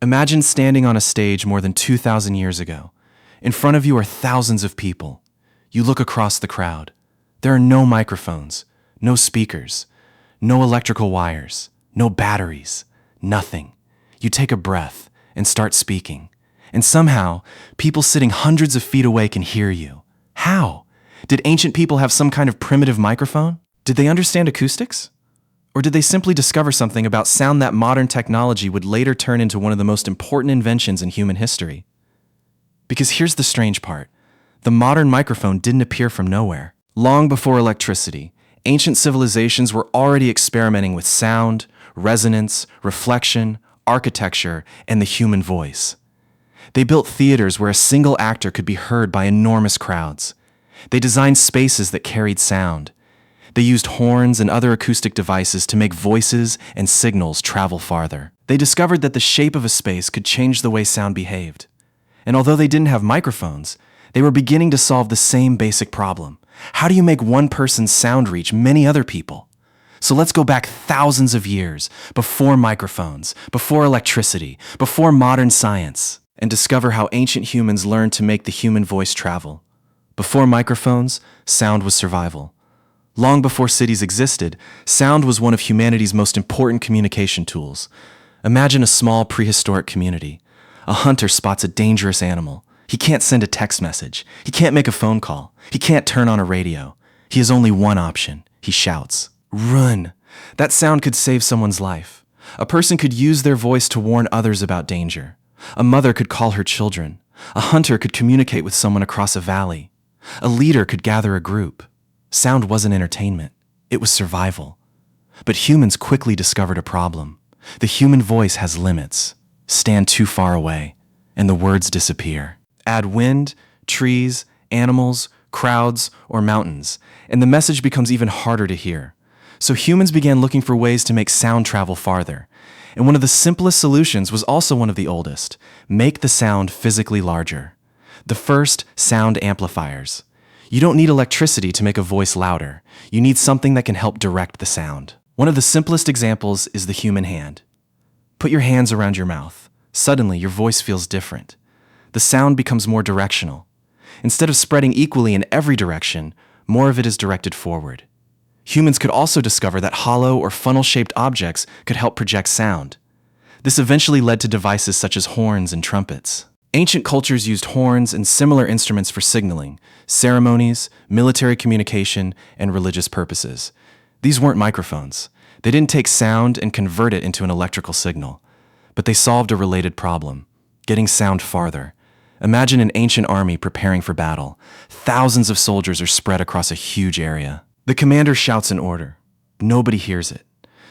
Imagine standing on a stage more than 2,000 years ago. In front of you are thousands of people. You look across the crowd. There are no microphones, no speakers, no electrical wires, no batteries, nothing. You take a breath and start speaking. And somehow, people sitting hundreds of feet away can hear you. How? Did ancient people have some kind of primitive microphone? Did they understand acoustics? Or did they simply discover something about sound that modern technology would later turn into one of the most important inventions in human history? Because here's the strange part. The modern microphone didn't appear from nowhere. Long before electricity, ancient civilizations were already experimenting with sound, resonance, reflection, architecture, and the human voice. They built theaters where a single actor could be heard by enormous crowds. They designed spaces that carried sound. They used horns and other acoustic devices to make voices and signals travel farther. They discovered that the shape of a space could change the way sound behaved. And although they didn't have microphones, they were beginning to solve the same basic problem. How do you make one person's sound reach many other people? So let's go back thousands of years, before microphones, before electricity, before modern science, and discover how ancient humans learned to make the human voice travel. Before microphones, sound was survival. Long before cities existed, sound was one of humanity's most important communication tools. Imagine a small prehistoric community. A hunter spots a dangerous animal. He can't send a text message. He can't make a phone call. He can't turn on a radio. He has only one option. He shouts, "Run!" That sound could save someone's life. A person could use their voice to warn others about danger. A mother could call her children. A hunter could communicate with someone across a valley. A leader could gather a group. Sound wasn't entertainment. It was survival. But humans quickly discovered a problem. The human voice has limits. Stand too far away, and the words disappear. Add wind, trees, animals, crowds, or mountains, and the message becomes even harder to hear. So humans began looking for ways to make sound travel farther. And one of the simplest solutions was also one of the oldest: make the sound physically larger. The first, sound amplifiers. You don't need electricity to make a voice louder. You need something that can help direct the sound. One of the simplest examples is the human hand. Put your hands around your mouth. Suddenly, your voice feels different. The sound becomes more directional. Instead of spreading equally in every direction, more of it is directed forward. Humans could also discover that hollow or funnel-shaped objects could help project sound. This eventually led to devices such as horns and trumpets. Ancient cultures used horns and similar instruments for signaling, ceremonies, military communication, and religious purposes. These weren't microphones. They didn't take sound and convert it into an electrical signal. But they solved a related problem: getting sound farther. Imagine an ancient army preparing for battle. Thousands of soldiers are spread across a huge area. The commander shouts an order. Nobody hears it.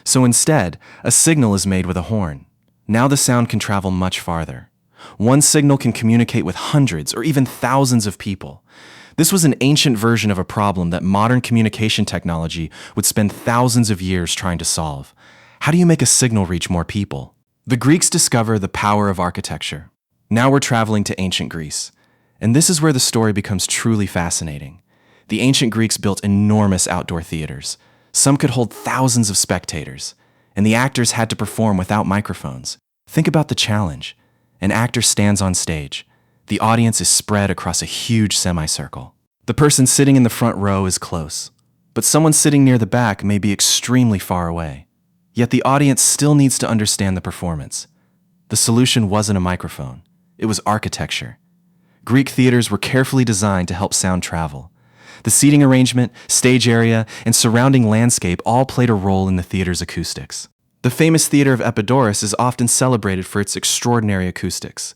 So instead, a signal is made with a horn. Now the sound can travel much farther. One signal can communicate with hundreds or even thousands of people. This was an ancient version of a problem that modern communication technology would spend thousands of years trying to solve. How do you make a signal reach more people? The Greeks discover the power of architecture. Now we're traveling to ancient Greece. And this is where the story becomes truly fascinating. The ancient Greeks built enormous outdoor theaters. Some could hold thousands of spectators. And the actors had to perform without microphones. Think about the challenge. An actor stands on stage. The audience is spread across a huge semicircle. The person sitting in the front row is close, but someone sitting near the back may be extremely far away. Yet the audience still needs to understand the performance. The solution wasn't a microphone. It was architecture. Greek theaters were carefully designed to help sound travel. The seating arrangement, stage area, and surrounding landscape all played a role in the theater's acoustics. The famous theater of Epidaurus is often celebrated for its extraordinary acoustics.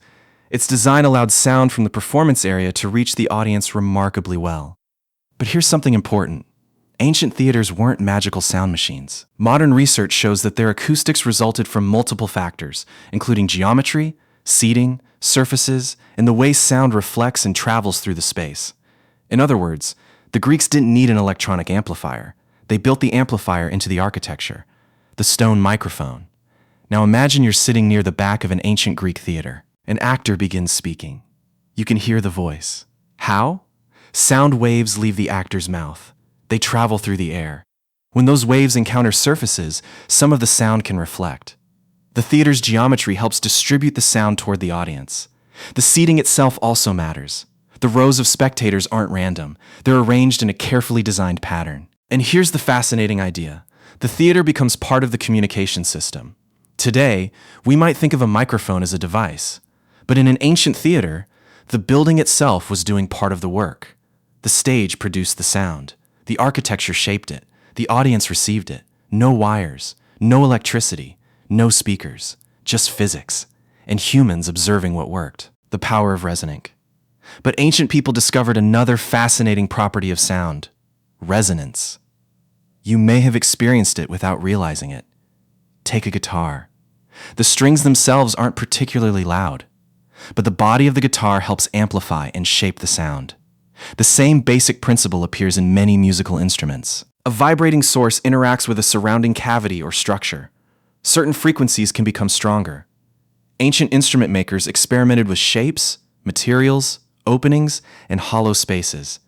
Its design allowed sound from the performance area to reach the audience remarkably well. But here's something important. Ancient theaters weren't magical sound machines. Modern research shows that their acoustics resulted from multiple factors, including geometry, seating, surfaces, and the way sound reflects and travels through the space. In other words, the Greeks didn't need an electronic amplifier. They built the amplifier into the architecture. The stone microphone. Now imagine you're sitting near the back of an ancient Greek theater. An actor begins speaking. You can hear the voice. How? Sound waves leave the actor's mouth. They travel through the air. When those waves encounter surfaces, some of the sound can reflect. The theater's geometry helps distribute the sound toward the audience. The seating itself also matters. The rows of spectators aren't random. They're arranged in a carefully designed pattern. And here's the fascinating idea. The theater becomes part of the communication system. Today, we might think of a microphone as a device. But in an ancient theater, the building itself was doing part of the work. The stage produced the sound. The architecture shaped it. The audience received it. No wires, no electricity, no speakers, just physics, and humans observing what worked. The power of resonance. But ancient people discovered another fascinating property of sound: resonance. You may have experienced it without realizing it. Take a guitar. The strings themselves aren't particularly loud, but the body of the guitar helps amplify and shape the sound. The same basic principle appears in many musical instruments. A vibrating source interacts with a surrounding cavity or structure. Certain frequencies can become stronger. Ancient instrument makers experimented with shapes, materials, openings, and hollow spaces.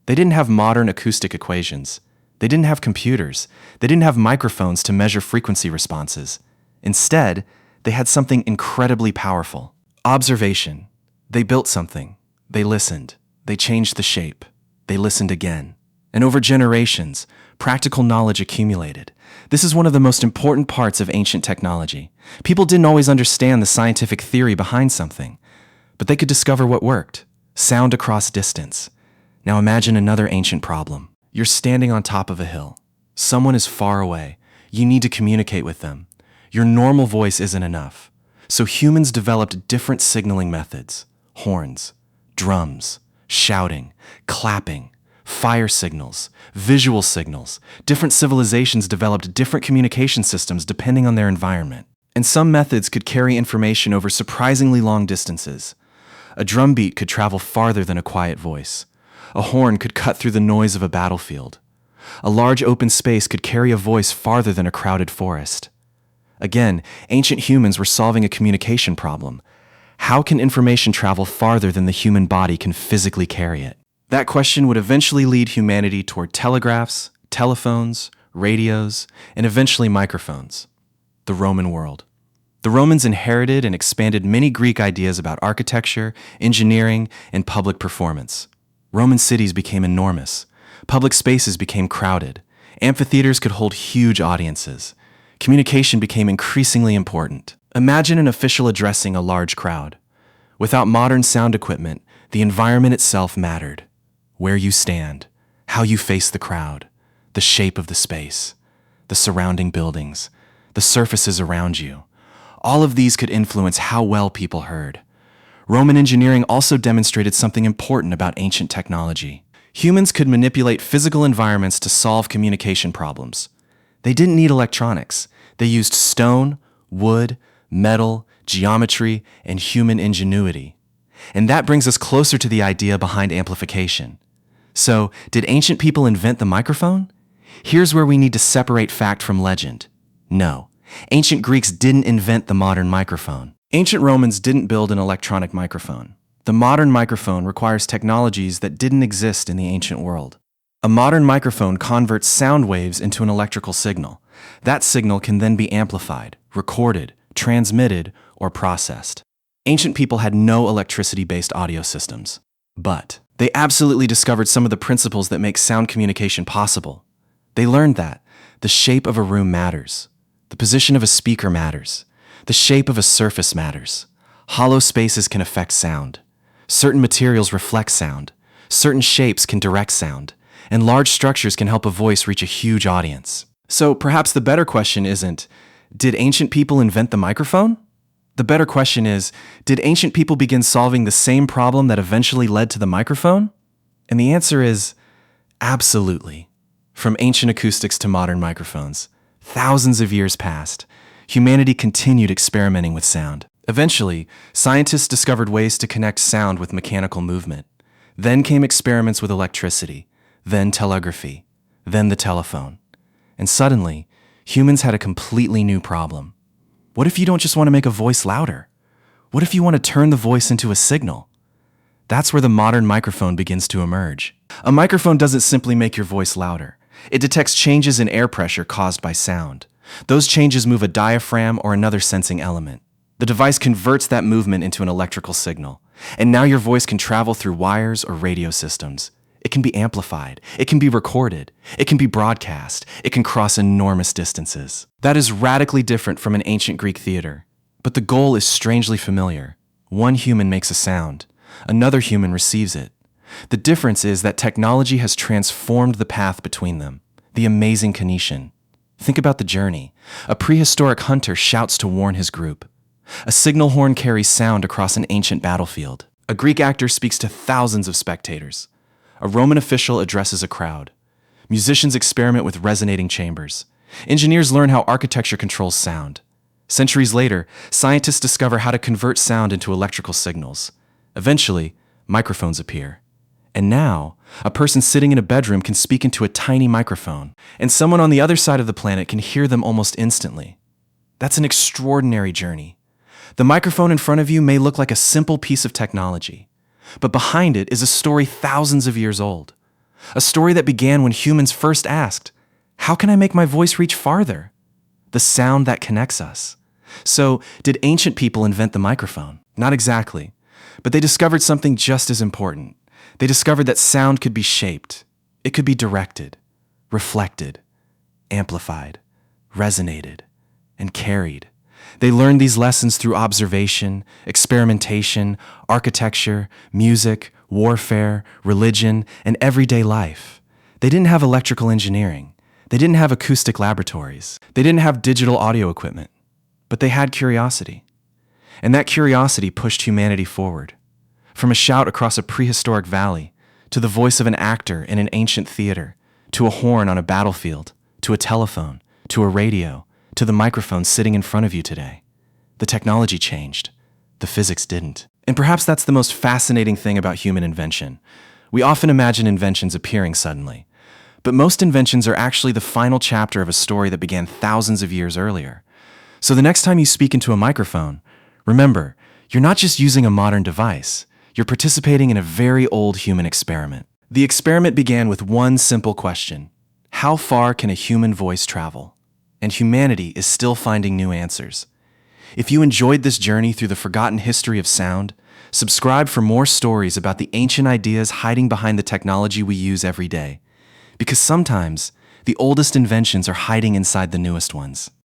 They didn't have modern acoustic equations. They didn't have computers. They didn't have microphones to measure frequency responses. Instead, they had something incredibly powerful: observation. They built something. They listened. They changed the shape. They listened again. And over generations, practical knowledge accumulated. This is one of the most important parts of ancient technology. People didn't always understand the scientific theory behind something, but they could discover what worked: sound across distance. Now imagine another ancient problem. You're standing on top of a hill. Someone is far away. You need to communicate with them. Your normal voice isn't enough. So humans developed different signaling methods: horns, drums, shouting, clapping, fire signals, visual signals. Different civilizations developed different communication systems depending on their environment. And some methods could carry information over surprisingly long distances. A drum beat could travel farther than a quiet voice. A horn could cut through the noise of a battlefield. A large open space could carry a voice farther than a crowded forest. Again, ancient humans were solving a communication problem. How can information travel farther than the human body can physically carry it? That question would eventually lead humanity toward telegraphs, telephones, radios, and eventually microphones. The Roman world. The Romans inherited and expanded many Greek ideas about architecture, engineering, and public performance. Roman cities became enormous. Public spaces became crowded. Amphitheaters could hold huge audiences. Communication became increasingly important. Imagine an official addressing a large crowd. Without modern sound equipment, the environment itself mattered. Where you stand, how you face the crowd, the shape of the space, the surrounding buildings, the surfaces around you. All of these could influence how well people heard. Roman engineering also demonstrated something important about ancient technology. Humans could manipulate physical environments to solve communication problems. They didn't need electronics. They used stone, wood, metal, geometry, and human ingenuity. And that brings us closer to the idea behind amplification. So, did ancient people invent the microphone? Here's where we need to separate fact from legend. No, ancient Greeks didn't invent the modern microphone. Ancient Romans didn't build an electronic microphone. The modern microphone requires technologies that didn't exist in the ancient world. A modern microphone converts sound waves into an electrical signal. That signal can then be amplified, recorded, transmitted, or processed. Ancient people had no electricity-based audio systems. But they absolutely discovered some of the principles that make sound communication possible. They learned that the shape of a room matters. The position of a speaker matters. The shape of a surface matters. Hollow spaces can affect sound. Certain materials reflect sound. Certain shapes can direct sound. And large structures can help a voice reach a huge audience. So perhaps the better question isn't, did ancient people invent the microphone? The better question is, did ancient people begin solving the same problem that eventually led to the microphone? And the answer is, absolutely. From ancient acoustics to modern microphones, thousands of years passed. Humanity continued experimenting with sound. Eventually, scientists discovered ways to connect sound with mechanical movement. Then came experiments with electricity, then telegraphy, then the telephone. And suddenly, humans had a completely new problem. What if you don't just want to make a voice louder? What if you want to turn the voice into a signal? That's where the modern microphone begins to emerge. A microphone doesn't simply make your voice louder. It detects changes in air pressure caused by sound. Those changes move a diaphragm or another sensing element. The device converts that movement into an electrical signal, and now your voice can travel through wires or radio systems. It can be amplified, it can be recorded, it can be broadcast, it can cross enormous distances. That is radically different from an ancient Greek theater, but the goal is strangely familiar. One human makes a sound, another human receives it. The difference is that technology has transformed the path between them, the amazing Kinesian. Think about the journey. A prehistoric hunter shouts to warn his group. A signal horn carries sound across an ancient battlefield. A Greek actor speaks to thousands of spectators. A Roman official addresses a crowd. Musicians experiment with resonating chambers. Engineers learn how architecture controls sound. Centuries later, scientists discover how to convert sound into electrical signals. Eventually, microphones appear. And now, a person sitting in a bedroom can speak into a tiny microphone, and someone on the other side of the planet can hear them almost instantly. That's an extraordinary journey. The microphone in front of you may look like a simple piece of technology, but behind it is a story thousands of years old. A story that began when humans first asked, "How can I make my voice reach farther?" The sound that connects us. So, did ancient people invent the microphone? Not exactly, but they discovered something just as important. They discovered that sound could be shaped. It could be directed, reflected, amplified, resonated, and carried. They learned these lessons through observation, experimentation, architecture, music, warfare, religion, and everyday life. They didn't have electrical engineering. They didn't have acoustic laboratories. They didn't have digital audio equipment. But they had curiosity. And that curiosity pushed humanity forward. From a shout across a prehistoric valley, to the voice of an actor in an ancient theater, to a horn on a battlefield, to a telephone, to a radio, to the microphone sitting in front of you today. The technology changed. The physics didn't. And perhaps that's the most fascinating thing about human invention. We often imagine inventions appearing suddenly. But most inventions are actually the final chapter of a story that began thousands of years earlier. So the next time you speak into a microphone, remember, you're not just using a modern device. You're participating in a very old human experiment. The experiment began with one simple question. How far can a human voice travel? And humanity is still finding new answers. If you enjoyed this journey through the forgotten history of sound, subscribe for more stories about the ancient ideas hiding behind the technology we use every day. Because sometimes, the oldest inventions are hiding inside the newest ones.